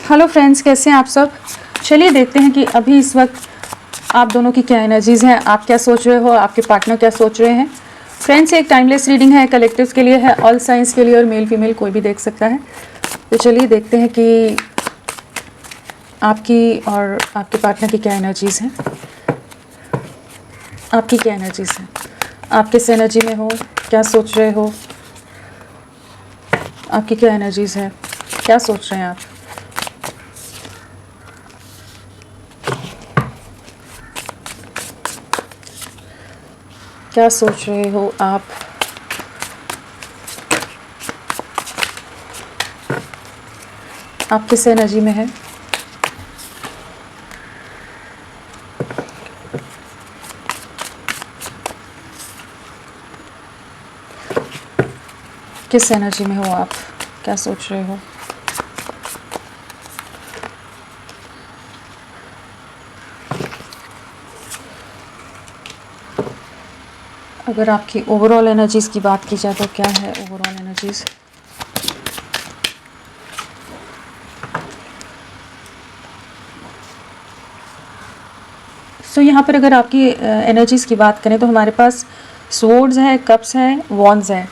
Hello friends, कैसे हैं आप सब। चलिए देखते हैं कि अभी इस वक्त आप दोनों की क्या एनर्जीज़ हैं, आप क्या सोच रहे हो, आपके पार्टनर क्या सोच रहे हैं। फ्रेंड्स, एक टाइमलेस रीडिंग है, कलेक्टिव्स के लिए है, ऑल साइंस के लिए, और मेल फीमेल कोई भी देख सकता है। तो चलिए देखते हैं कि आपकी और आपके पार्टनर की क्या एनर्जीज़ हैं। आपकी क्या एनर्जीज़ हैं, आप किस एनर्जी में हो, क्या सोच रहे हो, आपकी क्या एनर्जीज़ है, क्या सोच रहे हैं आप। क्या सोच रहे हो आप किस एनर्जी में है। किस एनर्जी में हो आप, क्या सोच रहे हो। अगर आपकी ओवरऑल एनर्जीज़ की बात की जाए तो क्या है ओवरऑल एनर्जीज़। सो यहाँ पर अगर आपकी एनर्जीज़ की बात करें तो हमारे पास स्वॉर्ड्स है, कप्स है, वॉन्ड्स है।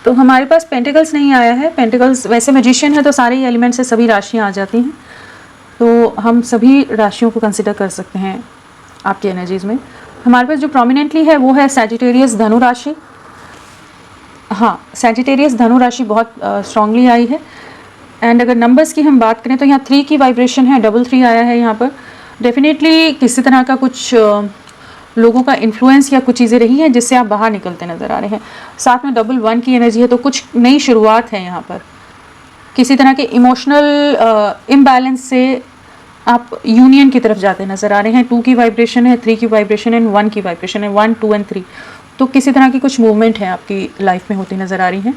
तो हमारे पास पेंटिकल्स नहीं आया है। पेंटिकल्स वैसे मैजिशियन है तो सारे ही एलिमेंट से सभी राशियाँ आ जाती हैं, तो हम सभी राशियों को कंसिडर कर सकते हैं आपकी एनर्जीज़ में। हमारे पास जो प्रोमिनेंटली है वो है सैजिटेरियस धनु राशि। हाँ, सैजिटेरियस धनु राशि बहुत स्ट्रांगली आई है। एंड अगर नंबर्स की हम बात करें तो यहाँ 3 की वाइब्रेशन है, 3 आया है यहाँ पर। डेफिनेटली किसी तरह का कुछ लोगों का इन्फ्लुएंस या कुछ चीज़ें रही हैं जिससे आप बाहर निकलते नज़र आ रहे हैं। साथ में 1 की एनर्जी है, तो कुछ नई शुरुआत है यहाँ पर। किसी तरह के इमोशनल इम्बैलेंस से आप यूनियन की तरफ जाते नज़र आ रहे हैं। 2 की वाइब्रेशन है, 3 की वाइब्रेशन है, 1 की वाइब्रेशन है, 1, 2 एंड 3। तो किसी तरह की कुछ मूवमेंट है आपकी लाइफ में होती नज़र आ रही हैं।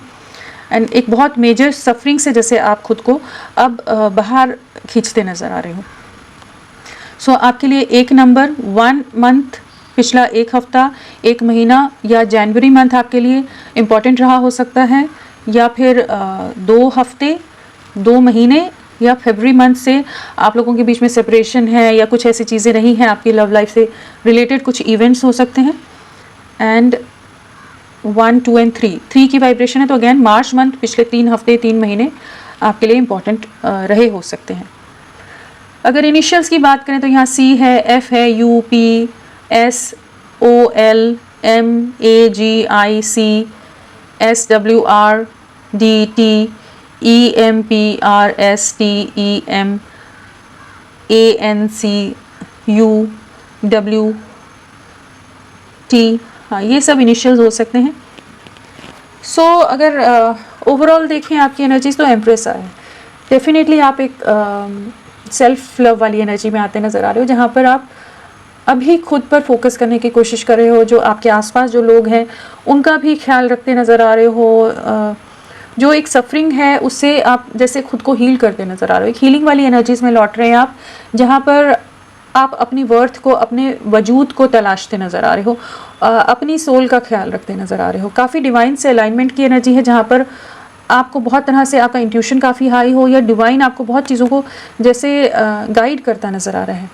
एंड एक बहुत मेजर सफरिंग से जैसे आप खुद को अब बाहर खींचते नज़र आ रहे हो। सो आपके लिए एक नंबर, 1 मंथ, पिछला 1 हफ्ता, 1 महीना या जनवरी मंथ आपके लिए इम्पॉर्टेंट रहा हो सकता है, या फिर 2 हफ्ते, 2 महीने, या फरवरी मंथ से आप लोगों के बीच में सेपरेशन है या कुछ ऐसी चीज़ें रही हैं आपकी लव लाइफ से रिलेटेड, कुछ इवेंट्स हो सकते हैं। एंड 1, 2 एंड 3 की वाइब्रेशन है, तो अगेन मार्च मंथ, पिछले 3 हफ्ते, 3 महीने आपके लिए इम्पॉर्टेंट रहे हो सकते हैं। अगर इनिशियल्स की बात करें तो यहाँ C है, F है, U, P, S, O, L, M, A, G, I, C, S, W, R, D, T, E, M, P, R, S, T, E, M, A, N, C, U, W, T। हाँ, ये सब initials हो सकते हैं। सो अगर overall देखें आपकी energies तो एम्प्रेस है। डेफिनेटली आप एक सेल्फ लव वाली एनर्जी में आते नज़र आ रहे हो, जहाँ पर आप अभी खुद पर फोकस करने की कोशिश कर रहे हो। जो आपके आसपास जो लोग हैं उनका भी ख्याल रखते नज़र आ रहे हो। जो एक सफरिंग है उससे आप जैसे खुद को हील करते नज़र आ रहे हो। एक हीलिंग वाली एनर्जीज़ में लौट रहे हैं आप, जहाँ पर आप अपनी वर्थ को, अपने वजूद को तलाशते नज़र आ रहे हो, अपनी सोल का ख्याल रखते नज़र आ रहे हो। काफ़ी डिवाइन से अलाइनमेंट की एनर्जी है, जहाँ पर आपको बहुत तरह से आपका इंट्यूशन काफ़ी हाई हो, या डिवाइन आपको बहुत चीज़ों को जैसे गाइड करता नज़र आ रहा है।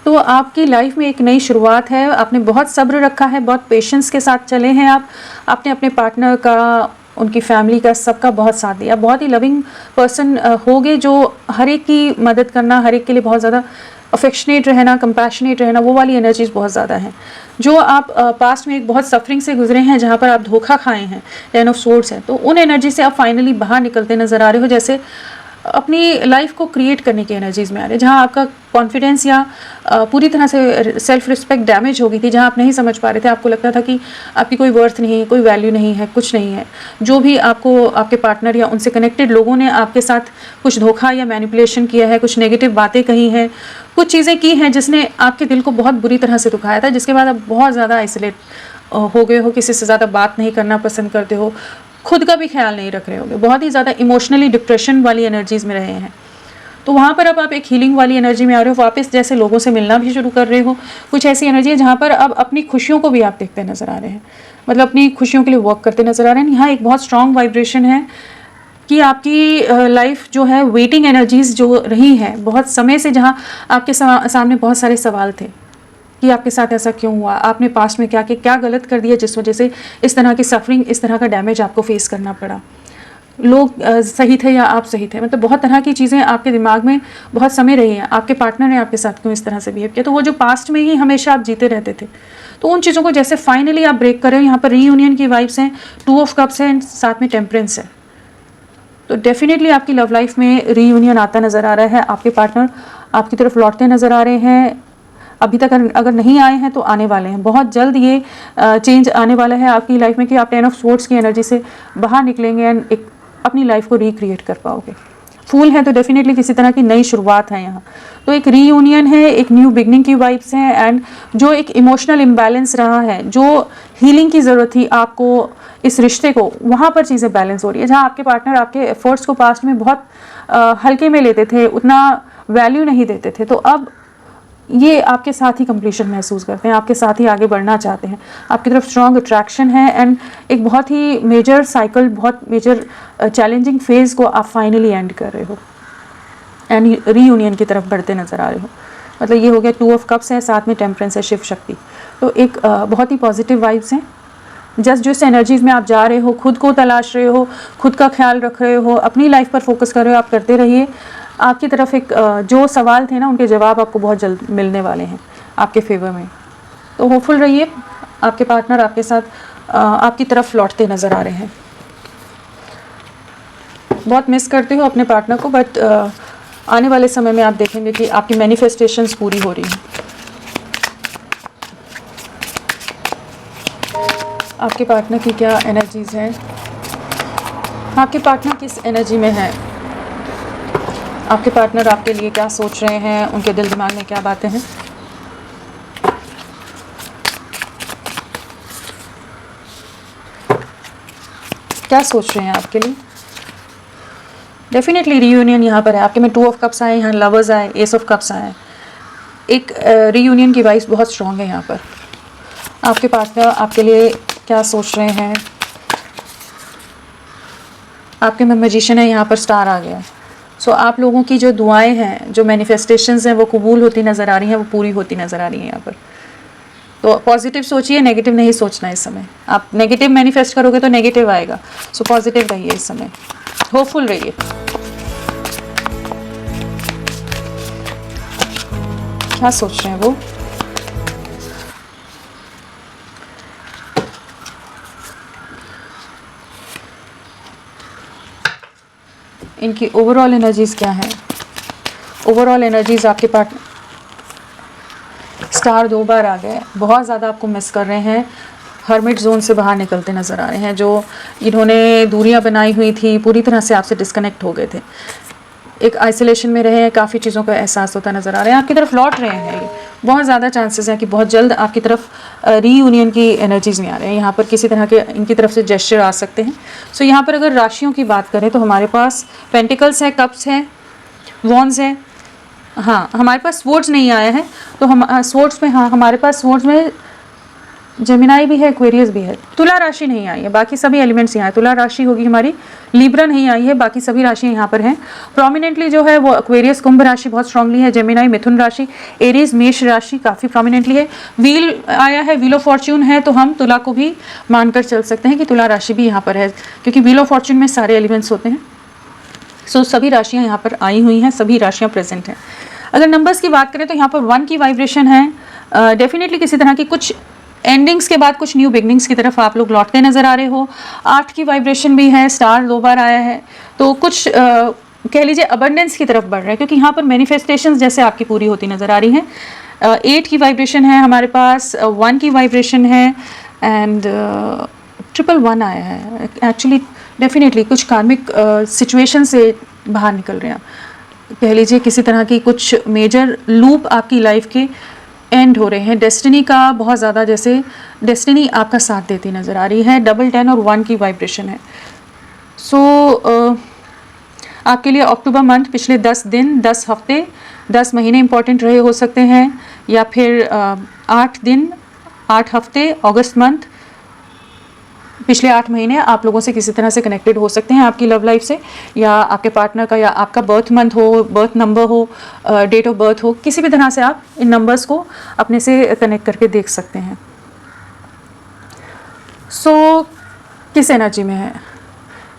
तो आपकी लाइफ में एक नई शुरुआत है। आपने बहुत सब्र रखा है, बहुत पेशेंस के साथ चले हैं आप। आपने अपने पार्टनर का, उनकी फैमिली का, सबका बहुत साथ दिया। बहुत ही लविंग पर्सन होगे, जो हर एक की मदद करना, हर एक के लिए बहुत ज़्यादा अफेक्शनेट रहना, कंपैशनेट रहना, वो वाली एनर्जीज़ बहुत ज़्यादा हैं। जो आप पास्ट में एक बहुत सफरिंग से गुजरे हैं, जहाँ पर आप धोखा खाए हैं, 10 ऑफ सोर्ड्स है, तो उन एनर्जी से आप फाइनली बाहर निकलते नज़र आ रहे हो। जैसे अपनी लाइफ को क्रिएट करने की एनर्जीज़ में आ रहे हैं, जहाँ आपका कॉन्फिडेंस या पूरी तरह से सेल्फ रिस्पेक्ट डैमेज हो गई थी, जहाँ आप नहीं समझ पा रहे थे, आपको लगता था कि आपकी कोई वर्थ नहीं है, कोई वैल्यू नहीं है, कुछ नहीं है। जो भी आपको आपके पार्टनर या उनसे कनेक्टेड लोगों ने आपके साथ कुछ धोखा या मैनिपुलेशन किया है, कुछ नेगेटिव बातें कही हैं, कुछ चीज़ें की हैं जिसने आपके दिल को बहुत बुरी तरह से दुखाया था, जिसके बाद आप बहुत ज़्यादा आइसोलेट हो गए हो, किसी से ज़्यादा बात नहीं करना पसंद करते हो, खुद का भी ख्याल नहीं रख रहे होगे, बहुत ही ज़्यादा इमोशनली डिप्रेशन वाली एनर्जीज़ में रहे हैं। तो वहाँ पर अब आप एक हीलिंग वाली एनर्जी में आ रहे हो, वापस जैसे लोगों से मिलना भी शुरू कर रहे हो। कुछ ऐसी एनर्जी है जहाँ पर अब अपनी खुशियों को भी आप देखते नज़र आ रहे हैं, मतलब अपनी खुशियों के लिए वर्क करते नज़र आ रहे हैं। यहाँ एक बहुत स्ट्रॉन्ग वाइब्रेशन है कि आपकी लाइफ जो है वेटिंग एनर्जीज जो रही हैं बहुत समय से, जहाँ आपके सामने बहुत सारे सवाल थे कि आपके साथ ऐसा क्यों हुआ, आपने पास्ट में क्या गलत कर दिया जिस वजह से इस तरह की सफरिंग, इस तरह का डैमेज आपको फेस करना पड़ा, लोग सही थे या आप सही थे, मतलब बहुत तरह की चीज़ें आपके दिमाग में बहुत समय रही हैं, आपके पार्टनर ने आपके साथ क्यों इस तरह से बिहेव किया। तो वो जो पास्ट में ही हमेशा आप जीते रहते थे, तो उन चीज़ों को जैसे फाइनली आप ब्रेक कर रहे हो। यहाँ पर रीयूनियन की वाइब्स हैं, 2 ऑफ कप्स हैं, साथ में टेम्परेंस है। तो डेफिनेटली आपकी लव लाइफ में रीयूनियन आता नज़र आ रहा है, आपके पार्टनर आपकी तरफ लौटते नज़र आ रहे हैं। अभी तक अगर नहीं आए हैं तो आने वाले हैं, बहुत जल्द ये चेंज आने वाला है आपकी लाइफ में कि आप 10 ऑफ स्वॉर्ड्स की एनर्जी से बाहर निकलेंगे एंड एक अपनी लाइफ को रिक्रिएट कर पाओगे। फूल है तो डेफिनेटली किसी तरह की नई शुरुआत है यहाँ, तो एक रीयूनियन है, एक न्यू बिगनिंग की वाइब्स हैं। एंड जो एक इमोशनल इम्बैलेंस रहा है, जो हीलिंग की ज़रूरत थी आपको इस रिश्ते को, वहाँ पर चीज़ें बैलेंस हो रही है। जहाँ आपके पार्टनर आपके एफर्ट्स को पास्ट में बहुत हल्के में लेते थे, उतना वैल्यू नहीं देते थे, तो अब ये आपके साथ ही कंप्लीशन महसूस करते हैं, आपके साथ ही आगे बढ़ना चाहते हैं, आपकी तरफ स्ट्रॉन्ग अट्रैक्शन है। एंड एक बहुत ही मेजर साइकिल, बहुत मेजर चैलेंजिंग फेज़ को आप फाइनली एंड कर रहे हो एंड रीयूनियन की तरफ बढ़ते नज़र आ रहे हो। मतलब ये हो गया 2 ऑफ कप्स है, साथ में टेम्परेंस है, शिव शक्ति। तो एक बहुत ही पॉजिटिव वाइब्स हैं। जस्ट जिस एनर्जीज में आप जा रहे हो, खुद को तलाश रहे हो, खुद का ख्याल रख रहे हो, अपनी लाइफ पर फोकस कर रहे हो, आप करते रहिए। आपकी तरफ एक जो सवाल थे ना, उनके जवाब आपको बहुत जल्द मिलने वाले हैं आपके फेवर में। तो होपफुल रहिए, आपके पार्टनर आपके साथ आपकी तरफ लौटते नज़र आ रहे हैं। बहुत मिस करते हो अपने पार्टनर को, बट आने वाले समय में आप देखेंगे कि आपकी मैनिफेस्टेशंस पूरी हो रही हैं। आपके पार्टनर की क्या एनर्जीज हैं, आपके पार्टनर किस एनर्जी में है, आपके पार्टनर आपके लिए क्या सोच रहे हैं, उनके दिल दिमाग में क्या बातें हैं। क्या सोच रहे हैं आपके लिए। डेफिनेटली रीयूनियन यहाँ पर है। आपके में 2 ऑफ कप्स आए, यहाँ लवर्स आए, एस ऑफ कप्स आए। एक रीयूनियन की वाइब्स बहुत स्ट्रॉन्ग है यहाँ पर। आपके पार्टनर आपके लिए क्या सोच रहे हैं। आपके में मैजिशियन है, यहाँ पर स्टार आ गया। सो आप लोगों की जो दुआएं हैं, जो मैनिफेस्टेशंस हैं, वो कबूल होती नज़र आ रही हैं, वो पूरी होती नज़र आ रही हैं यहाँ पर। तो पॉजिटिव सोचिए, नेगेटिव नहीं सोचना इस समय। आप नेगेटिव मैनिफेस्ट करोगे तो नेगेटिव आएगा। सो पॉजिटिव रहिए इस समय, होपफुल रहिए। क्या सोच रहे हैं वो। इनकी ओवरऑल एनर्जीज क्या हैं। ओवरऑल एनर्जीज आपके पास स्टार 2 बार आ गए, बहुत ज़्यादा आपको मिस कर रहे हैं, हर्मिट जोन से बाहर निकलते नज़र आ रहे हैं। जो इन्होंने दूरियां बनाई हुई थी, पूरी तरह से आपसे डिस्कनेक्ट हो गए थे, एक आइसोलेशन में रहे हैं, काफ़ी चीज़ों का एहसास होता नज़र आ रहा है। आपकी तरफ लौट रहे हैं, ये बहुत ज़्यादा चांसेस हैं कि बहुत जल्द आपकी तरफ रीयूनियन की एनर्जीज में आ रहे हैं। यहाँ पर किसी तरह के इनकी तरफ से जेस्चर आ सकते हैं। सो यहाँ पर अगर राशियों की बात करें तो हमारे पास पेंटिकल्स है, कप्स है, वॉन्ड्स है। हाँ, हमारे पास स्वॉर्ड्स नहीं आया है, तो हम स्वॉर्ड्स में, हाँ हमारे पास स्वॉर्ड्स में जेमिनाई भी है, एक्वेरियस भी है। तुला राशि नहीं आई है, बाकी सभी एलिमेंट्स यहाँ है। तुला राशि होगी हमारी, लिब्रा नहीं आई है, बाकी सभी राशि यहाँ पर हैं। प्रोमिनेंटली जो है वो एक्वेरियस कुंभ राशि बहुत स्ट्रांगली है, जेमिनाई मिथुन राशि, एरीज मेष राशि काफ़ी प्रोमिनेंटली है। व्हील आया है, व्हील ऑफ फॉर्च्यून है, तो हम तुला को भी मानकर चल सकते हैं कि तुला राशि भी यहाँ पर है, क्योंकि व्हील ऑफ फॉर्च्यून में सारे एलिमेंट्स होते हैं। सो सभी राशियाँ यहाँ पर आई हुई हैं, सभी राशियाँ प्रेजेंट हैं। अगर नंबर्स की बात करें तो यहाँ पर 1 की वाइब्रेशन है। डेफिनेटली किसी तरह की कुछ एंडिंग्स के बाद कुछ न्यू बिगनिंग्स की तरफ आप लोग लौटते नज़र आ रहे हो। 8 की वाइब्रेशन भी है, स्टार 2 बार आया है, तो कुछ कह लीजिए अबंडेंस की तरफ बढ़ रहा है, क्योंकि यहाँ पर मैनिफेस्टेशंस जैसे आपकी पूरी होती नज़र आ रही हैं। 8 की वाइब्रेशन है हमारे पास, 1 की वाइब्रेशन है एंड 111 आया है। एक्चुअली डेफिनेटली कुछ कार्मिक सिचुएशन से बाहर निकल रहे हैं आप। कह लीजिए किसी तरह की कुछ मेजर लूप आपकी लाइफ के एंड हो रहे हैं। डेस्टिनी का बहुत ज़्यादा, जैसे डेस्टिनी आपका साथ देती नज़र आ रही है। 10 और 1 की वाइब्रेशन है। सो आपके लिए अक्टूबर मंथ, पिछले 10 दिन, 10 हफ्ते, 10 महीने इंपॉर्टेंट रहे हो सकते हैं, या फिर 8 दिन, 8 हफ्ते, अगस्त मंथ, पिछले 8 महीने आप लोगों से किसी तरह से कनेक्टेड हो सकते हैं, आपकी लव लाइफ से, या आपके पार्टनर का, या आपका बर्थ मंथ हो, बर्थ नंबर हो, डेट ऑफ बर्थ हो, किसी भी तरह से आप इन नंबर्स को अपने से कनेक्ट करके देख सकते हैं। सो किस एनर्जी में है?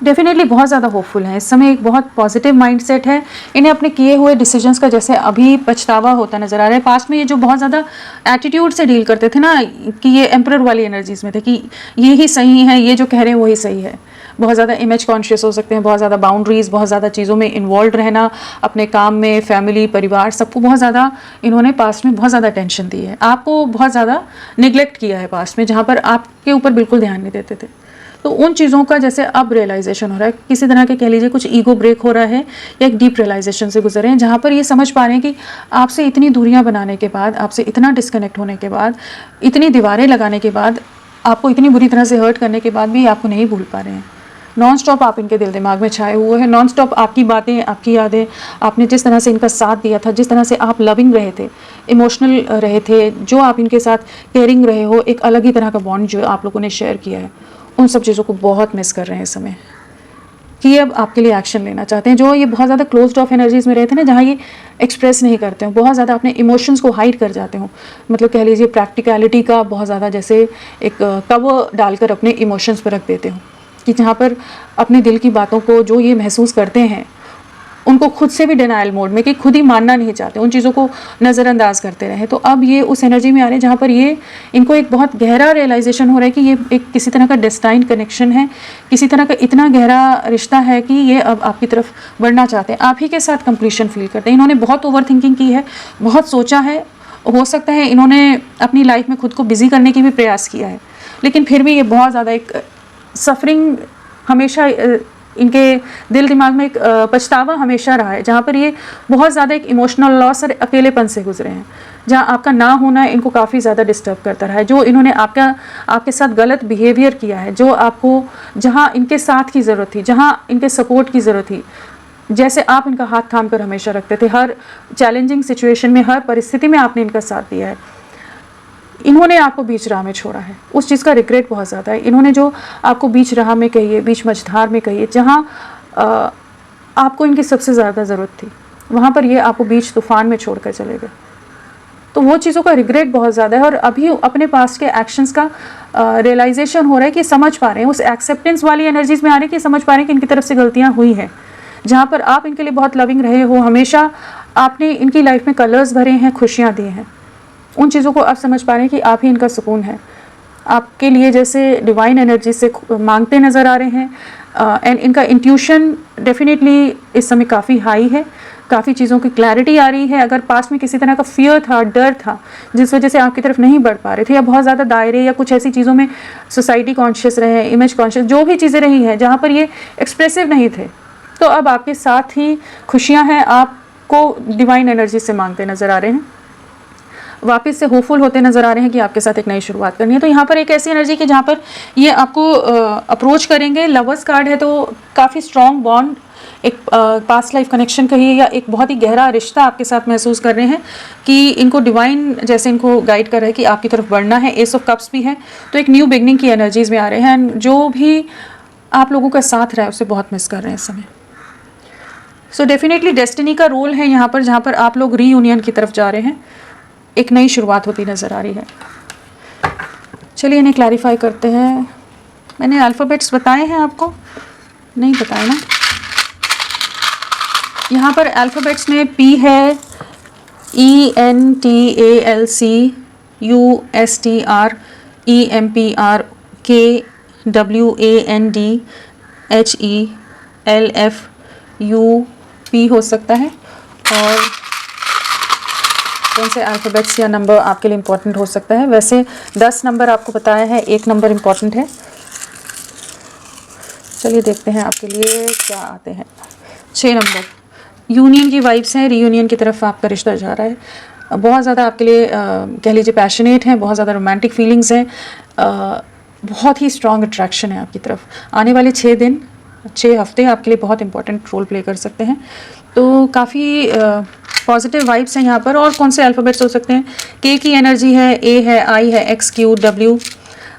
डेफिनेटली बहुत ज़्यादा होपफुल है इस समय, एक बहुत पॉजिटिव माइंडसेट है। इन्हें अपने किए हुए डिसीजंस का जैसे अभी पछतावा होता नज़र आ रहा है। पास्ट में ये जो बहुत ज़्यादा एटीट्यूड से डील करते थे ना, कि ये एम्परर वाली एनर्जीज में थे कि ये ही सही है, ये जो कह रहे हैं वही सही है। बहुत ज़्यादा इमेज कॉन्शियस हो सकते हैं, बहुत ज़्यादा बाउंड्रीज, बहुत ज़्यादा चीज़ों में इन्वॉल्व रहना, अपने काम में, फैमिली, परिवार, सबको बहुत ज़्यादा इन्होंने पास्ट में बहुत ज़्यादा टेंशन दी है। आपको बहुत ज़्यादा निगलेक्ट किया है पास्ट में, जहाँ पर आपके ऊपर बिल्कुल ध्यान नहीं देते थे। तो उन चीज़ों का जैसे अब रियलाइजेशन हो रहा है, किसी तरह के कह लीजिए कुछ ईगो ब्रेक हो रहा है, या एक डीप रियलाइजेशन से गुजर रहे हैं, जहाँ पर ये समझ पा रहे हैं कि आपसे इतनी दूरियां बनाने के बाद, आपसे इतना डिस्कनेक्ट होने के बाद, इतनी दीवारें लगाने के बाद, आपको इतनी बुरी तरह से हर्ट करने के बाद भी आपको नहीं भूल पा रहे हैं। नॉन स्टॉप आप इनके दिल दिमाग में छाए हुए हैं, नॉन स्टॉप आपकी बातें, आपकी यादें, आपने जिस तरह से इनका साथ दिया था, जिस तरह से आप लविंग रहे थे, इमोशनल रहे थे, जो आप इनके साथ केयरिंग रहे हो, एक अलग ही तरह का बॉन्ड जो आप लोगों ने शेयर किया है, उन सब चीज़ों को बहुत मिस कर रहे हैं इस समय, कि अब आपके लिए एक्शन लेना चाहते हैं। जो ये बहुत ज़्यादा क्लोज्ड ऑफ एनर्जीज़ में रहते हैं ना, जहाँ ये एक्सप्रेस नहीं करते हो, बहुत ज़्यादा अपने इमोशंस को हाइड कर जाते हो, मतलब कह लीजिए प्रैक्टिकलिटी का बहुत ज़्यादा जैसे एक कवर डालकर अपने इमोशंस पर रख देते हो, कि जहाँ पर अपने दिल की बातों को जो ये महसूस करते हैं उनको खुद से भी डिनाइल मोड में, कि खुद ही मानना नहीं चाहते, उन चीज़ों को नज़रअंदाज करते रहे। तो अब ये उस एनर्जी में आ रहे हैं जहाँ पर ये इनको एक बहुत गहरा रियलाइजेशन हो रहा है कि ये एक किसी तरह का डेस्टाइन कनेक्शन है, किसी तरह का इतना गहरा रिश्ता है कि ये अब आपकी तरफ बढ़ना चाहते हैं, आप ही के साथ कंप्लीशन फील करते हैं। इन्होंने बहुत ओवर थिंकिंग की है, बहुत सोचा है, हो सकता है इन्होंने अपनी लाइफ में खुद को बिजी करने की भी प्रयास किया है, लेकिन फिर भी ये बहुत ज़्यादा एक सफरिंग हमेशा इनके दिल दिमाग में, एक पछतावा हमेशा रहा है, जहाँ पर ये बहुत ज़्यादा एक इमोशनल लॉस और अकेलेपन से गुजरे हैं, जहाँ आपका ना होना इनको काफ़ी ज़्यादा डिस्टर्ब करता रहा है। जो इन्होंने आपके साथ गलत बिहेवियर किया है, जो आपको, जहाँ इनके साथ की ज़रूरत थी, जहाँ इनके सपोर्ट की ज़रूरत थी, जैसे आप इनका हाथ थाम कर हमेशा रखते थे, हर चैलेंजिंग सिचुएशन में, हर परिस्थिति में आपने इनका साथ दिया है, इन्होंने आपको बीच राह में छोड़ा है। उस चीज़ का रिग्रेट बहुत ज़्यादा है। इन्होंने जो आपको बीच राह में कहिए, बीच मझधार में कहिए, जहाँ आपको इनकी सबसे ज़्यादा ज़रूरत थी, वहाँ पर ये आपको बीच तूफान में छोड़कर चले गए। तो वो चीज़ों का रिग्रेट बहुत ज़्यादा है, और अभी अपने पास्ट के एक्शंस का रियलाइजेशन हो रहा है कि समझ पा रहे हैं, उस एक्सेप्टेंस वाली एनर्जीज में आ रहे हैं कि समझ पा रहे हैं कि इनकी तरफ से गलतियाँ हुई हैं। जहाँ पर आप इनके लिए बहुत लविंग रहे हो, हमेशा आपने इनकी लाइफ में कलर्स भरे हैं, खुशियाँ दी हैं, उन चीज़ों को आप समझ पा रहे हैं कि आप ही इनका सुकून है। आपके लिए जैसे डिवाइन एनर्जी से मांगते नज़र आ रहे हैं, एंड इनका इंट्यूशन डेफिनेटली इस समय काफ़ी हाई है, काफ़ी चीज़ों की क्लैरिटी आ रही है। अगर पास में किसी तरह का फियर था, डर था, जिस वजह से आपकी तरफ नहीं बढ़ पा रहे थे, या बहुत ज़्यादा दायरे या कुछ ऐसी चीज़ों में सोसाइटी कॉन्शियस रहे, इमेज कॉन्शियस, जो भी चीज़ें रही हैं जहाँ पर ये एक्सप्रेसिव नहीं थे, तो अब आपके साथ ही खुशियाँ हैं, आपको डिवाइन एनर्जी से मांगते नज़र आ रहे हैं, वापस से होपफुल होते नज़र आ रहे हैं कि आपके साथ एक नई शुरुआत करनी है। तो यहाँ पर एक ऐसी एनर्जी कि जहाँ पर ये आपको अप्रोच करेंगे। लवर्स कार्ड है, तो काफ़ी स्ट्रॉन्ग बॉन्ड, एक पास्ट लाइफ कनेक्शन कहिए, या एक बहुत ही गहरा रिश्ता आपके साथ महसूस कर रहे हैं कि इनको डिवाइन जैसे इनको गाइड कर रहे हैं कि आपकी तरफ बढ़ना है। एस ऑफ कप्स भी है, तो एक न्यू बिगनिंग की एनर्जीज में आ रहे हैं। जो भी आप लोगों का साथ रहा है उसे बहुत मिस कर रहे हैं इस समय। सो डेफिनेटली डेस्टिनी का रोल है यहाँ पर, जहाँ पर आप लोग रीयूनियन की तरफ जा रहे हैं, एक नई शुरुआत होती नज़र आ रही है। चलिए इन्हें क्लैरिफाई करते हैं। मैंने अल्फ़ाबेट्स बताए हैं आपको, नहीं बताए ना? यहाँ पर अल्फ़ाबेट्स में P है, ENTALC, USTR, EMPR, KWAND, HELF, UP हो सकता है। और कौन से अल्फ़ाबेट्स या नंबर आपके लिए इम्पोर्टेंट हो सकता है? वैसे 10 नंबर आपको बताया है, 1 नंबर इम्पोर्टेंट है। चलिए देखते हैं आपके लिए क्या आते हैं। 6 नंबर यूनियन की वाइब्स हैं, रीयूनियन की तरफ आपका रिश्ता जा रहा है। बहुत ज़्यादा आपके लिए कह लीजिए पैशनेट हैं, बहुत ज़्यादा रोमांटिक फीलिंग्स हैं, बहुत ही स्ट्रॉन्ग अट्रैक्शन है आपकी तरफ। आने वाले 6 दिन, 6 हफ्ते आपके लिए बहुत इंपॉर्टेंट रोल प्ले कर सकते हैं। तो काफ़ी पॉजिटिव वाइब्स हैं यहाँ पर। और कौन से अल्फ़ाबेट्स हो सकते हैं? K की एनर्जी है, A है, I है, X, Q, W,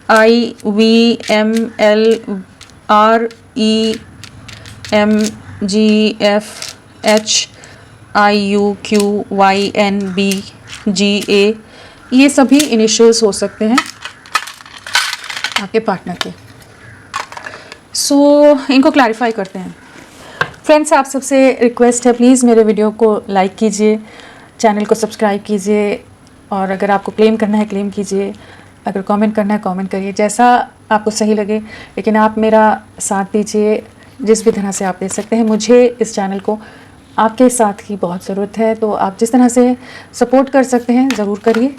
IVMLREMGFHIUQYNBGA, ये सभी इनिशियल्स हो सकते हैं आपके पार्टनर के। इनको क्लैरिफाई करते हैं। फ्रेंड्स, आप सबसे रिक्वेस्ट है, प्लीज़ मेरे वीडियो को लाइक कीजिए, चैनल को सब्सक्राइब कीजिए, और अगर आपको क्लेम करना है क्लेम कीजिए, अगर कमेंट करना है कमेंट करिए, जैसा आपको सही लगे, लेकिन आप मेरा साथ दीजिए जिस भी तरह से आप दे सकते हैं। मुझे इस चैनल को आपके साथ की बहुत ज़रूरत है, तो आप जिस तरह से सपोर्ट कर सकते हैं ज़रूर करिए,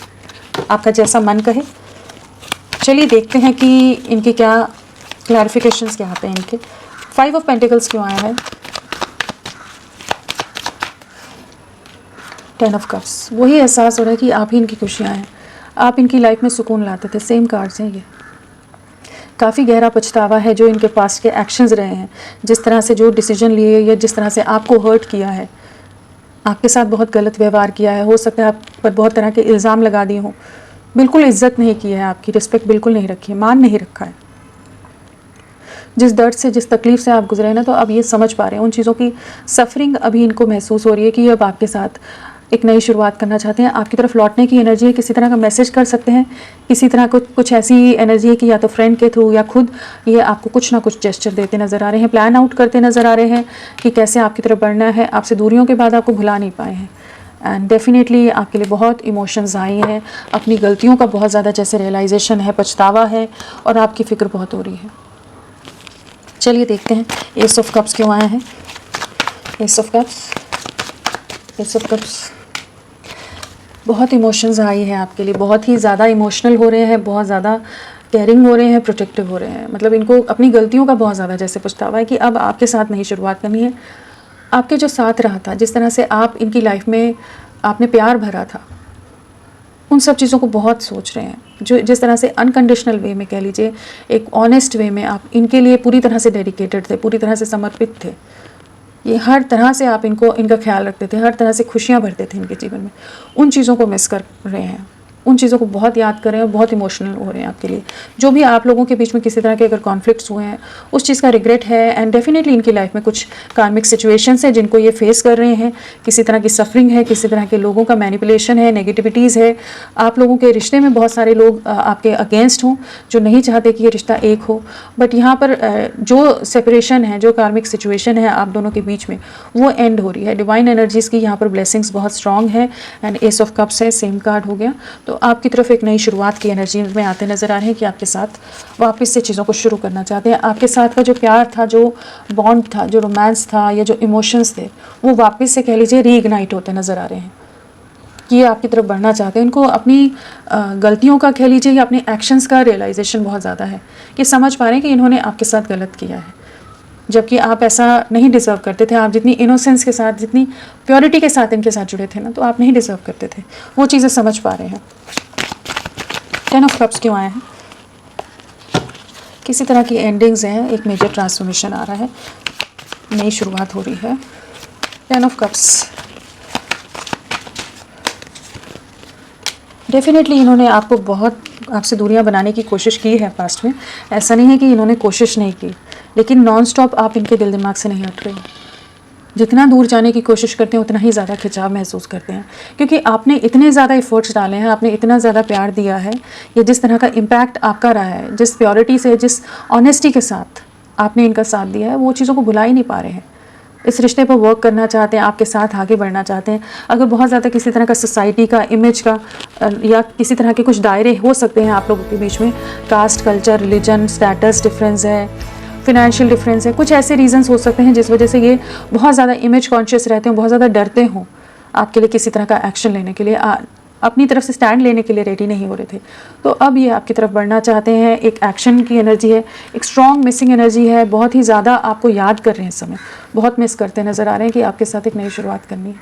आपका जैसा मन कहे। चलिए देखते हैं कि इनके क्या क्लैरिफिकेशंस क्या आते हैं। इनके 5 ऑफ पेंटिकल्स क्यों आया है, 10 ऑफ कप्स, वही एहसास हो रहा है कि आप ही इनकी खुशियाँ हैं, आप इनकी लाइफ में सुकून लाते थे। सेम कार्ड्स हैं ये। काफ़ी गहरा पछतावा है जो इनके पास के एक्शंस रहे हैं, जिस तरह से जो डिसीजन लिए या जिस तरह से आपको हर्ट किया है, आपके साथ बहुत गलत व्यवहार किया है। हो सकता है आप पर बहुत तरह के इल्ज़ाम लगा दिए हों, बिल्कुल इज्जत नहीं की है, आपकी रिस्पेक्ट बिल्कुल नहीं रखी है, मान नहीं रखा है। जिस दर्द से, जिस तकलीफ़ से आप गुजरे हैं ना, तो अब ये समझ पा रहे हैं, उन चीज़ों की सफरिंग अभी इनको महसूस हो रही है कि अब आपके साथ एक नई शुरुआत करना चाहते हैं। आपकी तरफ लौटने की एनर्जी है, किसी तरह का मैसेज कर सकते हैं, किसी तरह कुछ ऐसी एनर्जी है कि या तो फ्रेंड के थ्रू या खुद ये आपको कुछ ना कुछ जेस्चर देते नज़र आ रहे हैं, प्लान आउट करते नज़र आ रहे हैं कि कैसे आपकी तरफ बढ़ना है। आपसे दूरियों के बाद आपको भुला नहीं पाए हैं, एंड डेफिनेटली आपके लिए बहुत इमोशंस आई हैं, अपनी गलतियों का बहुत ज़्यादा जैसे रियलाइजेशन है, पछतावा है, और आपकी फ़िक्र बहुत हो रही है। चलिए देखते हैं एस ऑफ कप्स क्यों आया है। S of cups, S of cups, बहुत इमोशंस आई है आपके लिए, बहुत ही ज़्यादा इमोशनल हो रहे हैं, बहुत ज़्यादा केयरिंग हो रहे हैं, प्रोटेक्टिव हो रहे हैं। मतलब इनको अपनी गलतियों का बहुत ज़्यादा जैसे पछतावा है कि अब आपके साथ नई शुरुआत करनी है। आपके जो साथ रहा था, जिस तरह से आप इनकी लाइफ में आपने प्यार भरा था, उन सब चीज़ों को बहुत सोच रहे हैं। जो जिस तरह से अनकंडीशनल वे में कह लीजिए, एक ऑनेस्ट वे में आप इनके लिए पूरी तरह से डेडिकेटेड थे, पूरी तरह से समर्पित थे। ये हर तरह से आप इनका ख्याल रखते थे, हर तरह से खुशियाँ भरते थे इनके जीवन में। उन चीज़ों को मिस कर रहे हैं, उन चीज़ों को बहुत याद कर रहे हैं और बहुत इमोशनल हो रहे हैं आपके लिए। जो भी आप लोगों के बीच में किसी तरह के अगर कॉन्फ्लिक्ट्स हुए हैं, उस चीज़ का रिग्रेट है, एंड डेफिनेटली इनकी लाइफ में कुछ कार्मिक सिचुएशंस हैं जिनको ये फेस कर रहे हैं। किसी तरह की सफरिंग है, किसी तरह के लोगों का मैनिपुलेशन है, नेगेटिविटीज़ है। आप लोगों के रिश्ते में बहुत सारे लोग आपके अगेंस्ट हों, जो नहीं चाहते कि ये रिश्ता एक हो। बट यहाँ पर जो सेपरेशन है, जो कार्मिक सिचुएशन है आप दोनों के बीच में, वो एंड हो रही है। डिवाइन एनर्जीज़ की यहाँ पर ब्लेसिंग्स बहुत स्ट्रॉन्ग है, एंड एस ऑफ कप्स है, सेम कार्ड हो गया। तो आपकी तरफ एक नई शुरुआत की एनर्जी में आते नज़र आ रहे हैं कि आपके साथ वापस से चीज़ों को शुरू करना चाहते हैं। आपके साथ का जो प्यार था, जो बॉन्ड था, जो रोमांस था, या जो इमोशंस थे, वो वापस से कह लीजिए रीइग्नाइट होते नज़र आ रहे हैं कि ये आपकी तरफ बढ़ना चाहते हैं। इनको अपनी गलतियों का कह लीजिए या अपने एक्शंस का रियलाइजेशन बहुत ज़्यादा है, कि समझ पा रहे हैं कि इन्होंने आपके साथ गलत किया है, जबकि आप ऐसा नहीं डिज़र्व करते थे। आप जितनी इनोसेंस के साथ, जितनी प्योरिटी के साथ इनके साथ जुड़े थे ना, तो आप नहीं डिज़र्व करते थे। वो चीज़ें समझ पा रहे हैं। 10 ऑफ कप्स क्यों आए हैं? किसी तरह की एंडिंग्स हैं, एक मेजर ट्रांसफॉर्मेशन आ रहा है, नई शुरुआत हो रही है। 10 ऑफ कप्स, डेफिनेटली इन्होंने आपको बहुत आपसे दूरियां बनाने की कोशिश की है पास्ट में। ऐसा नहीं है कि इन्होंने कोशिश नहीं की, लेकिन नॉन स्टॉप आप इनके दिल दिमाग से नहीं हट रहे। जितना दूर जाने की कोशिश करते हैं उतना ही ज़्यादा खिंचाव महसूस करते हैं, क्योंकि आपने इतने ज़्यादा एफर्ट्स डाले हैं, आपने इतना ज़्यादा प्यार दिया है, या जिस तरह का इम्पैक्ट आपका रहा है, जिस प्योरिटी से, जिस ऑनेस्टी के साथ आपने इनका साथ दिया है, वो चीज़ों को भुला ही नहीं पा रहे हैं। इस रिश्ते पर वर्क करना चाहते हैं, आपके साथ आगे बढ़ना चाहते हैं। अगर बहुत ज़्यादा किसी तरह का सोसाइटी का, इमेज का, या किसी तरह के कुछ दायरे हो सकते हैं आप लोगों के बीच में, caste, culture, religion, status difference है, फिनेंशियल डिफरेंस है, कुछ ऐसे रीजंस हो सकते हैं जिस वजह से ये बहुत ज़्यादा इमेज कॉन्शियस रहते हो, बहुत ज़्यादा डरते हों आपके लिए किसी तरह का एक्शन लेने के लिए, अपनी तरफ से स्टैंड लेने के लिए रेडी नहीं हो रहे थे। तो अब ये आपकी तरफ बढ़ना चाहते हैं। एक एक्शन की एनर्जी है, एक स्ट्रॉन्ग मिसिंग एनर्जी है, बहुत ही ज़्यादा आपको याद कर रहे हैं इस समय, बहुत मिस करते नज़र आ रहे हैं कि आपके साथ एक नई शुरुआत करनी है।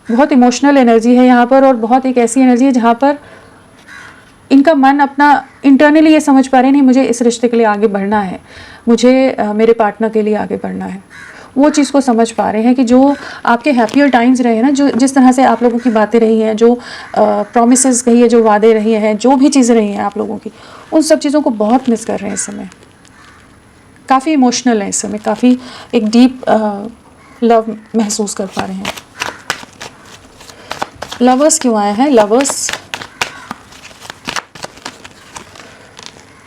बहुत इमोशनल एनर्जी है यहाँ पर, और बहुत एक ऐसी एनर्जी है जहाँ पर इनका मन अपना इंटरनली ये समझ पा रहे हैं, नहीं मुझे इस रिश्ते के लिए आगे बढ़ना है, मुझे मेरे पार्टनर के लिए आगे बढ़ना है। वो चीज़ को समझ पा रहे हैं कि जो आपके हैप्पियर टाइम्स रहे हैं ना, जो जिस तरह से आप लोगों की बातें रही हैं, जो प्रॉमिसेस कही है, जो वादे रही हैं, जो भी चीज़ें रही हैं आप लोगों की, उन सब चीज़ों को बहुत मिस कर रहे हैं इस समय। काफ़ी इमोशनल है इस समय, काफ़ी एक डीप लव महसूस कर पा रहे हैं। लवर्स क्यों आए हैं? लवर्स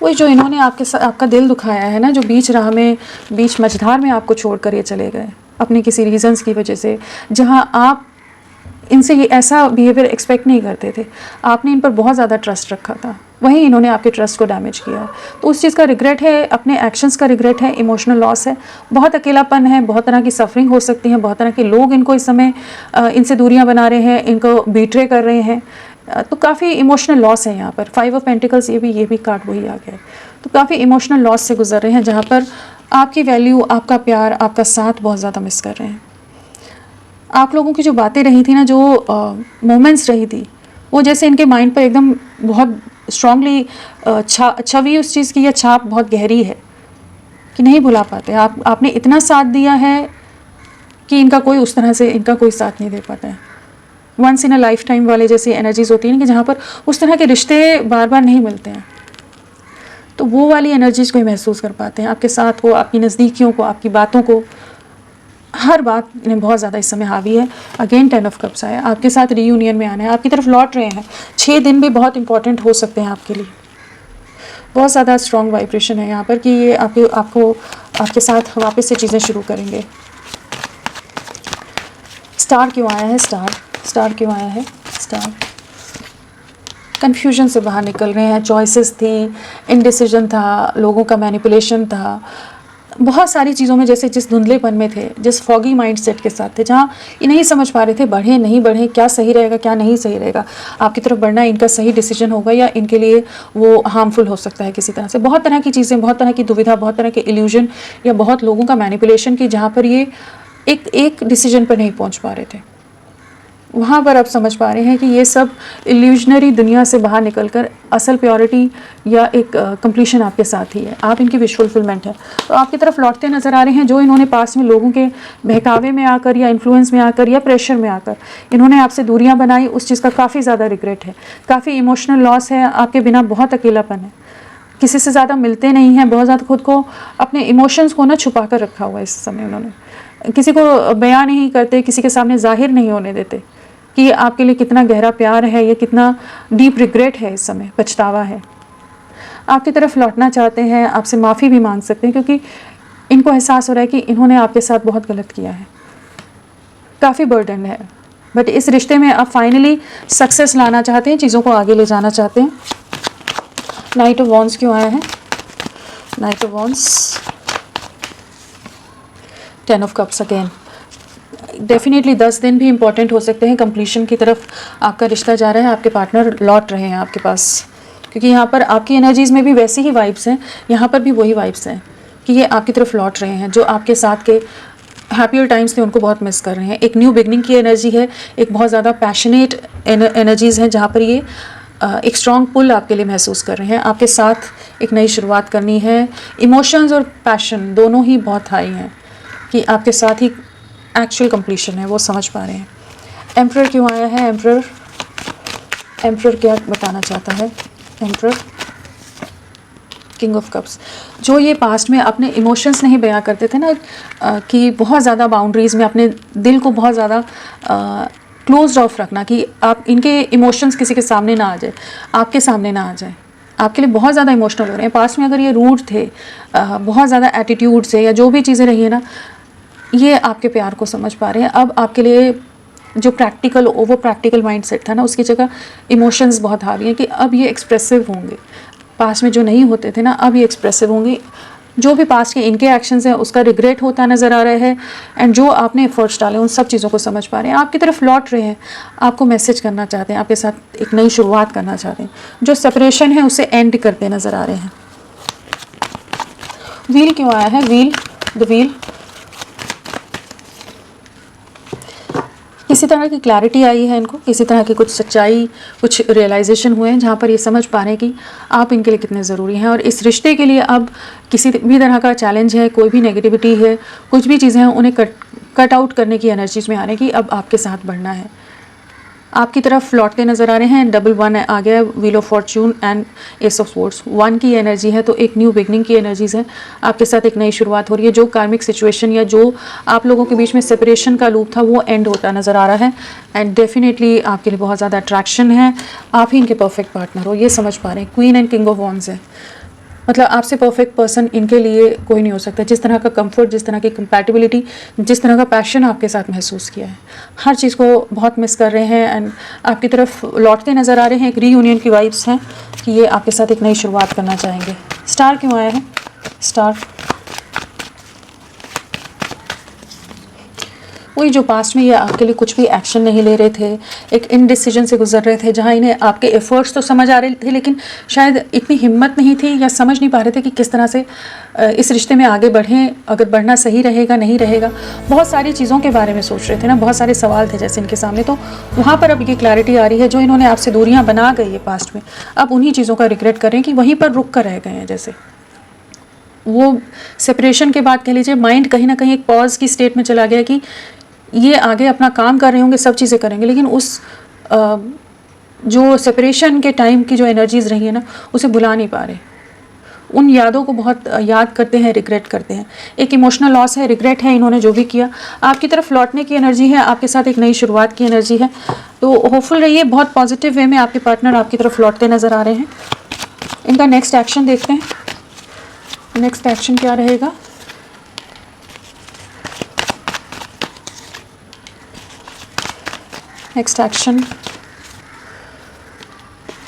वही जो इन्होंने आपके साथ आपका दिल दुखाया है ना, जो बीच राह में, बीच मझधार में आपको छोड़कर ये चले गए अपने किसी रीजंस की वजह से, जहां आप इनसे ये ऐसा बिहेवियर एक्सपेक्ट नहीं करते थे। आपने इन पर बहुत ज़्यादा ट्रस्ट रखा था, वहीं इन्होंने आपके ट्रस्ट को डैमेज किया है। तो उस चीज़ का रिग्रेट है, अपने एक्शंस का रिग्रेट है, इमोशनल लॉस है, बहुत अकेलापन है, बहुत तरह की सफरिंग हो सकती है, बहुत तरह के लोग इनको इस समय इनसे दूरियां बना रहे हैं, इनको बीट्रे कर रहे हैं। तो काफ़ी इमोशनल लॉस है यहाँ पर। 5 ऑफ पेंटिकल्स, ये भी कार्ड वही आ गया है। तो काफ़ी इमोशनल लॉस से गुजर रहे हैं, जहाँ पर आपकी वैल्यू, आपका प्यार, आपका साथ बहुत ज़्यादा मिस कर रहे हैं। आप लोगों की जो बातें रही थी ना, जो मोमेंट्स रही थी, वो जैसे इनके माइंड पर एकदम बहुत स्ट्रांगली छवि उस चीज़ की या छाप बहुत गहरी है कि नहीं भुला पाते। आपने इतना साथ दिया है कि इनका कोई उस तरह से इनका कोई साथ नहीं दे पाता है। Once in a lifetime वाले जैसी एनर्जीज होती हैं कि जहाँ पर उस तरह के रिश्ते बार बार नहीं मिलते हैं, तो वो वाली एनर्जीज को ही महसूस कर पाते हैं। आपके साथ को, आपकी नज़दीकियों को, आपकी बातों को, हर बात ने बहुत ज़्यादा इस समय हावी है। अगेन 10 ऑफ कप्स आया, आपके साथ रीयूनियन में आना है, आपकी तरफ लौट रहे हैं। 6 दिन भी बहुत इंपॉर्टेंट हो सकते हैं आपके लिए। बहुत ज़्यादा स्ट्रॉन्ग वाइब्रेशन है यहाँ पर कि ये आपके साथ वापस से चीज़ें शुरू करेंगे। स्टार क्यों आया है? स्टार क्यों आया है? स्टार कन्फ्यूजन से बाहर निकल रहे हैं। चॉइसेस थी, इनडिसीजन था, लोगों का मैनिपुलेशन था, बहुत सारी चीज़ों में जैसे जिस धुंधलेपन में थे, जिस फॉगी माइंडसेट के साथ थे, जहाँ ये नहीं समझ पा रहे थे बढ़े नहीं बढ़े, क्या सही रहेगा क्या नहीं सही रहेगा, आपकी तरफ बढ़ना इनका सही डिसीजन होगा या इनके लिए वो हार्मफुल हो सकता है किसी तरह से। बहुत तरह की चीज़ें, बहुत तरह की दुविधा, बहुत तरह के इल्यूजन या बहुत लोगों का मैनिपुलेशन की, जहाँ पर ये एक डिसीजन पर नहीं पहुँच पा रहे थे। वहाँ पर आप समझ पा रहे हैं कि ये सब इल्यूजनरी दुनिया से बाहर निकलकर असल प्योरिटी या एक कंप्लीशन आपके साथ ही है। आप इनकी विश फुलफिलमेंट है, तो आपकी तरफ लौटते नज़र आ रहे हैं। जो इन्होंने पास में लोगों के बहकावे में आकर या इन्फ्लुएंस में आकर या प्रेशर में आकर इन्होंने आपसे दूरियां बनाई, उस चीज़ का काफ़ी ज़्यादा रिग्रेट है, काफ़ी इमोशनल लॉस है। आपके बिना बहुत अकेलापन है, किसी से ज़्यादा मिलते नहीं हैं, बहुत ज़्यादा खुद को, अपने इमोशंस को ना छुपा कर रखा हुआ है इस समय। उन्होंने किसी को बयान नहीं करते, किसी के सामने जाहिर नहीं होने देते कि आपके लिए कितना गहरा प्यार है या कितना डीप रिग्रेट है, इस समय पछतावा है। आपकी तरफ लौटना चाहते हैं, आपसे माफ़ी भी मांग सकते हैं, क्योंकि इनको एहसास हो रहा है कि इन्होंने आपके साथ बहुत गलत किया है, काफ़ी बर्डन है। बट इस रिश्ते में आप फाइनली सक्सेस लाना चाहते हैं, चीज़ों को आगे ले जाना चाहते हैं। नाइट ऑफ वॉन्ड्स क्यों आया है? Night of wands, 10 of cups again. Definitely 10 दिन भी इंपॉर्टेंट हो सकते हैं, कंप्लीशन की तरफ आपका रिश्ता जा रहा है, आपके पार्टनर लौट रहे हैं आपके पास, क्योंकि यहाँ पर आपकी एनर्जीज़ में भी वैसी ही वाइब्स हैं, यहाँ पर भी वही वाइब्स हैं कि ये आपकी तरफ लौट रहे हैं। जो आपके साथ के हैप्पियर टाइम्स थे उनको बहुत मिस कर रहे हैं। एक न्यू बिगनिंग की एनर्जी है, एक बहुत ज़्यादा पैशनेट एनर्जीज़ हैं, जहाँ पर ये एक स्ट्रॉन्ग पुल आपके लिए महसूस कर रहे हैं। आपके साथ एक नई शुरुआत करनी है। इमोशंस और पैशन दोनों ही बहुत हाई हैं कि आपके साथ ही एक्चुअल कंप्लीशन है, वो समझ पा रहे हैं। एम्परर क्यों आया है? एम्परर क्या बताना चाहता है? Emperor, king of cups. जो ये पास्ट में अपने इमोशंस नहीं बयां करते थे ना, कि बहुत ज़्यादा बाउंड्रीज़ में अपने दिल को बहुत ज़्यादा क्लोज ऑफ रखना, कि आप इनके इमोशंस किसी के सामने ना आ जाए, आपके सामने ना आ जाए, आपके लिए बहुत ज़्यादा इमोशनल हो रहे हैं। पास्ट में अगर ये रूड थे, बहुत ज़्यादा एटीट्यूड से या जो भी चीज़ें रही है ना, ये आपके प्यार को समझ पा रहे हैं। अब आपके लिए जो प्रैक्टिकल, ओवर प्रैक्टिकल माइंडसेट था ना, उसकी जगह इमोशंस बहुत हावी हैं कि अब ये एक्सप्रेसिव होंगे। पास्ट में जो नहीं होते थे ना, अब ये एक्सप्रेसिव होंगे। जो भी पास्ट के इनके एक्शंस हैं उसका रिग्रेट होता नज़र आ रहा है, एंड जो आपने एफर्ट्स डाले उन सब चीज़ों को समझ पा रहे हैं। आपकी तरफ लौट रहे हैं, आपको मैसेज करना चाहते हैं, आपके साथ एक नई शुरुआत करना चाहते हैं। जो सेपरेशन है उसे एंड करते नज़र आ रहे हैं। व्हील क्यों आया है? Wheel, the wheel. किसी तरह की क्लैरिटी आई है इनको, किसी तरह की कुछ सच्चाई, कुछ रियलाइजेशन हुए हैं जहाँ पर ये समझ पा रहे हैं कि आप इनके लिए कितने ज़रूरी हैं। और इस रिश्ते के लिए अब किसी भी तरह का चैलेंज है, कोई भी नेगेटिविटी है, कुछ भी चीज़ें हैं, उन्हें कट आउट करने की एनर्जीज में आने की अब आपके साथ बढ़ना है। आपकी तरफ लौटते नज़र आ रहे हैं। डबल 1 आ गया है, wheel of Fortune and S of swords. 1 की एनर्जी है तो एक न्यू बिगनिंग की एनर्जीज है। आपके साथ एक नई शुरुआत हो रही है। जो कार्मिक सिचुएशन या जो आप लोगों के बीच में सेपरेशन का लूप था वो एंड होता नज़र आ रहा है। एंड डेफिनेटली आपके लिए बहुत ज़्यादा अट्रैक्शन है। आप ही इनके परफेक्ट पार्टनर हो, ये समझ पा रहे हैं। Queen and king of wands है, मतलब आपसे परफेक्ट पर्सन इनके लिए कोई नहीं हो सकता। जिस तरह का कंफर्ट, जिस तरह की कंपैटिबिलिटी, जिस तरह का पैशन आपके साथ महसूस किया है, हर चीज़ को बहुत मिस कर रहे हैं एंड आपकी तरफ लौटते नज़र आ रहे हैं। एक रीयूनियन की वाइब्स हैं कि ये आपके साथ एक नई शुरुआत करना चाहेंगे। स्टार क्यों आया है? स्टार वही जो पास्ट में ये आपके लिए कुछ भी एक्शन नहीं ले रहे थे, एक इनडिसीजन से गुजर रहे थे, जहाँ इन्हें आपके एफर्ट्स तो समझ आ रहे थे लेकिन शायद इतनी हिम्मत नहीं थी या समझ नहीं पा रहे थे कि किस तरह से इस रिश्ते में आगे बढ़ें, अगर बढ़ना सही रहेगा नहीं रहेगा। बहुत सारी चीज़ों के बारे में सोच रहे थे ना, बहुत सारे सवाल थे जैसे इनके सामने। तो वहाँ पर अब ये क्लैरिटी आ रही है। जो इन्होंने आपसे दूरियाँ बना गई है पास्ट में, अब उन्हीं चीज़ों का रिग्रेट करें कि वहीं पर रुक कर रह गए हैं। जैसे वो सेपरेशन के बाद कह लीजिए माइंड कहीं ना कहीं एक पॉज की स्टेट में चला गया कि ये आगे अपना काम कर रहे होंगे, सब चीज़ें करेंगे, लेकिन उस जो सेपरेशन के टाइम की जो एनर्जीज रही है ना, उसे भुला नहीं पा रहे। उन यादों को बहुत याद करते हैं, रिग्रेट करते हैं। एक इमोशनल लॉस है, रिग्रेट है इन्होंने जो भी किया। आपकी तरफ लौटने की एनर्जी है, आपके साथ एक नई शुरुआत की एनर्जी है। तो होपफुल रहिए, बहुत पॉजिटिव वे में आपके पार्टनर आपकी तरफ लौटते नज़र आ रहे हैं। इनका नेक्स्ट एक्शन देखते हैं। नेक्स्ट एक्शन क्या रहेगा? नेक्स्ट एक्शन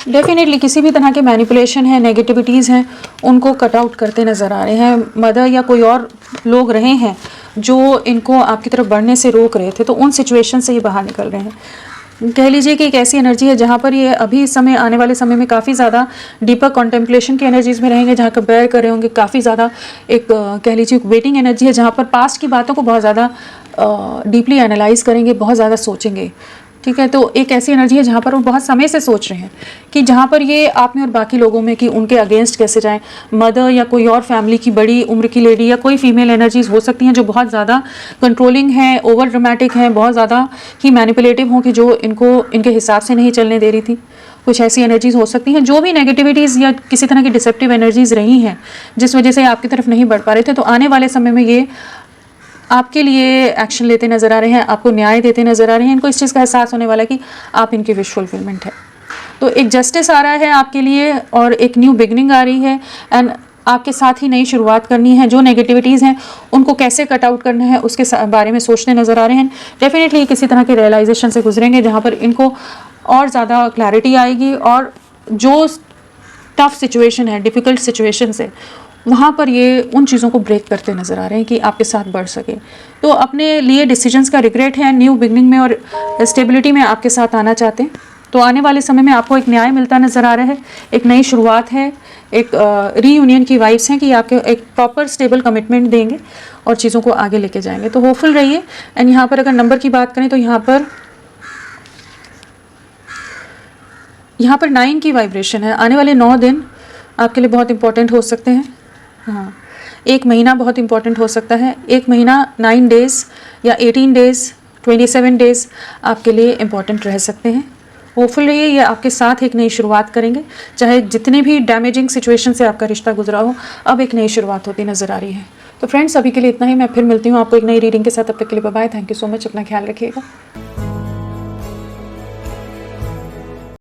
डेफिनेटली किसी भी तरह के मैनिपुलेशन है, नेगेटिविटीज़ हैं, उनको कट आउट करते नज़र आ रहे हैं। मदर या कोई और लोग रहे हैं जो इनको आपकी तरफ बढ़ने से रोक रहे थे, तो उन सिचुएशन से ये बाहर निकल रहे हैं। कह लीजिए कि एक ऐसी एनर्जी है जहाँ पर ये अभी इस समय, आने वाले समय में काफ़ी ज़्यादा डीपर कॉन्टेम्पलेशन की एनर्जीज़ में रहेंगे, जहाँ पर बेयर कर रहे होंगे। काफ़ी ज़्यादा एक कह लीजिए वेटिंग एनर्जी है, जहाँ पर पास्ट की बातों को बहुत ज़्यादा डीपली एनालाइज करेंगे, बहुत ज़्यादा सोचेंगे। ठीक है, तो एक ऐसी एनर्जी है जहाँ पर वो बहुत समय से सोच रहे हैं कि जहाँ पर ये आप में और बाकी लोगों में कि उनके अगेंस्ट कैसे जाएं। मदर या कोई और फैमिली की बड़ी उम्र की लेडी या कोई फीमेल एनर्जीज हो सकती हैं जो बहुत ज़्यादा कंट्रोलिंग हैं, ओवर ड्रामेटिक हैं, बहुत ज़्यादा ही मैनिपुलेटिव हों कि जो इनको इनके हिसाब से नहीं चलने दे रही थी। कुछ ऐसी एनर्जीज हो सकती हैं। जो भी नेगेटिविटीज़ या किसी तरह की डिसेप्टिव एनर्जीज रही हैं जिस वजह से आपकी तरफ नहीं बढ़ पा रहे थे, तो आने वाले समय में ये आपके लिए एक्शन लेते नज़र आ रहे हैं, आपको न्याय देते नज़र आ रहे हैं। इनको इस चीज़ का एहसास होने वाला है कि आप इनकी विश फुलफिलमेंट है। तो एक जस्टिस आ रहा है आपके लिए और एक न्यू बिगनिंग आ रही है एंड आपके साथ ही नई शुरुआत करनी है। जो नेगेटिविटीज़ हैं उनको कैसे कट आउट करना है उसके बारे में सोचते नज़र आ रहे हैं। डेफिनेटली किसी तरह के रियलाइजेशन से गुजरेंगे जहाँ पर इनको और ज़्यादा क्लैरिटी आएगी और जो टफ सिचुएशन है, डिफ़िकल्ट सिचुएशन है, वहाँ पर ये उन चीज़ों को ब्रेक करते नज़र आ रहे हैं कि आपके साथ बढ़ सके। तो अपने लिए डिसीजंस का रिग्रेट है, न्यू बिगनिंग में और स्टेबिलिटी में आपके साथ आना चाहते हैं। तो आने वाले समय में आपको एक न्याय मिलता नज़र आ रहा है, एक नई शुरुआत है, एक रीयूनियन की वाइब्स हैं कि आपके एक प्रॉपर स्टेबल कमिटमेंट देंगे और चीज़ों को आगे लेके जाएंगे। तो होपफुल रहिए। एंड यहाँ पर अगर नंबर की बात करें तो यहाँ पर 9 की वाइब्रेशन है। आने वाले 9 दिन आपके लिए बहुत इंपॉर्टेंट हो सकते हैं। हाँ, एक महीना बहुत इंपॉर्टेंट हो सकता है। एक महीना 9 डेज़ या 18 डेज़ 27 डेज़ आपके लिए इम्पॉर्टेंट रह सकते हैं। होपफुल रहिए, ये आपके साथ एक नई शुरुआत करेंगे। चाहे जितने भी डैमेजिंग सिचुएशन से आपका रिश्ता गुजरा हो, अब एक नई शुरुआत होती नज़र आ रही है। तो फ्रेंड्स, अभी के लिए इतना ही। मैं फिर मिलती हूँ आपको एक नई रीडिंग के साथ। तब तक के लिए bye bye. Thank you so much. अपना ख्याल रखिएगा।